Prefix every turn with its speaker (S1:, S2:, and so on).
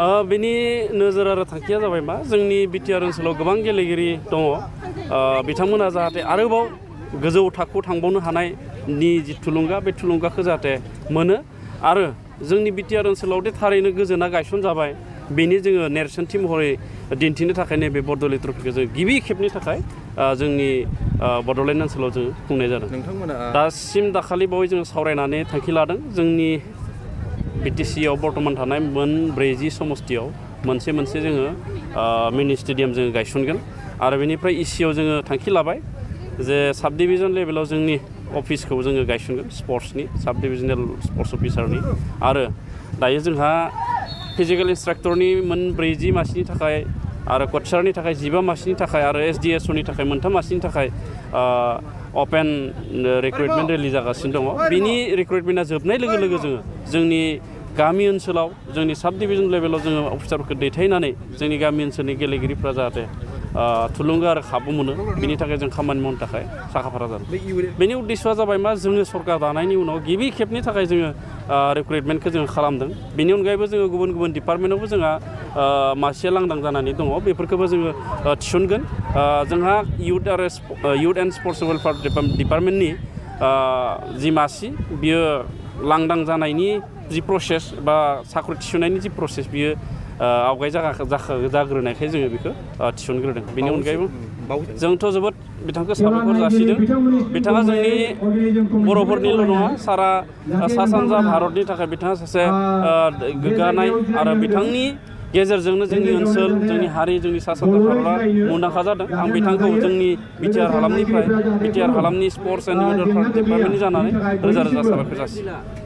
S1: बेनि नोजोर आरो थांखिया जाबाय मा जोंनि बिटिआर ओनसोलाव गोबां गेलेगिरि दङ बिथांमोना जाहाथे आरोबाव गोजौ थाखोआव थांबावनो हानायनि जि थुलुंगा बे थुलुंगाखौ जाहाथे मोनो आरो जोंनि बिटिआर ओनसोलाव दे थारैनो गोजोना गायसनजाबाय बेनि जोङो नेरसोनथि महरै दिन्थिनो थाखाय नैबे बरदलै ट्रफिखौ जों गिबि खेबनि थाखाय जोंनि बड'लेण्ड ओनसोलाव जों खुंनाय जादों। दासिम दाखालि बावै जोङो सावरायनानै थांखि लादों जोंनि बिटिसिआव बर्तमान थानाय मोन 40 समस्तियाव मोनसे जोङो मिनि स्टेडियाम जोङो गायसनगोन आरो बेनिफ्राय इसिआव जोङो थांखि लाबाय जे साब डिभिजन लेभेलाव जोंनि अफिसखौ जोङो गायसनगोन स्पर्ट्सनि साब डिभिजनेल स्पर्ट्स अफिसारनि आरो दायो जोंहा फिजिकेल इन्सट्राक्टरनि मोन 40 मासिनि थाखाय आरो कचारनि थाखाय 15 मासिनि थाखाय आरो एसडिएसअनि थाखाय 3 मासिनि थाखाय अपेन रिक्रुइटमेन्ट रेलि जागासिनो दङ। बिनि रिक्रुइटमेन्टआ जोबनाय लोगो लोगो जोंनि गामि ओनसोलाव जोंनि साब डिभिजन लेभेलाव जोङो अफिसारफोरखौ दैथायनानै जोंनि गामि ओनसोलनि गेलेगिरिफ्रा जाहाथे थुलुंगा आरो खाबु मोनो बिनि थाखाय जों खामानि मावनो थाखाय साखाफारा जादों। बेनि उद्देश्यआ जाबाय मा जोङो सरकार दानायनि उनाव गिबि खेबनि थाखाय जोङो रिक्रुइटमेन्टखौ जोङो खालामदों। बेनि अनगायैबो जोङो गुबुन डिपार्टमेन्टआवबो जोंहा मासिया लांदां जानानै दङ बेफोरखौबो जोङो थिसनगोन। जोंहा इउथ एन्ड स्पर्ट्स वेलफेयार डिपार्टमेन्टनि जि मासि बियो लांदां जानायनि जि प्रसेस बा साख्रि थिसननायनि जि प्रसेस बियो आवगाय जाग्रोनायखाय जोङो बेखौ थिसनग्रोदों। बेनि अनगायैबो जोंथ' जोबोद बिथांखौ साबायखर जासिदों। बिथाङा जोंनि बर'फोरनिल' नङा सारा सा सानजा भारतनि थाखाय बिथाङा सासे गोग्गानाय आरो बिथांनि गेजेरजोंनो जोंनि ओनसोल जोंनि हारि जोंनि सा सानजा भारतआ मुंदांखा जादों। आं बिथांखौ जोंनि बिटिआर हालामनिफ्राय बिटिआर हालामनि स्पर्ट्स एन्ड इउथ वेलफेयार डिपार्टमेन्टनि जानानै रोजा रोजा साबायखर जासियो।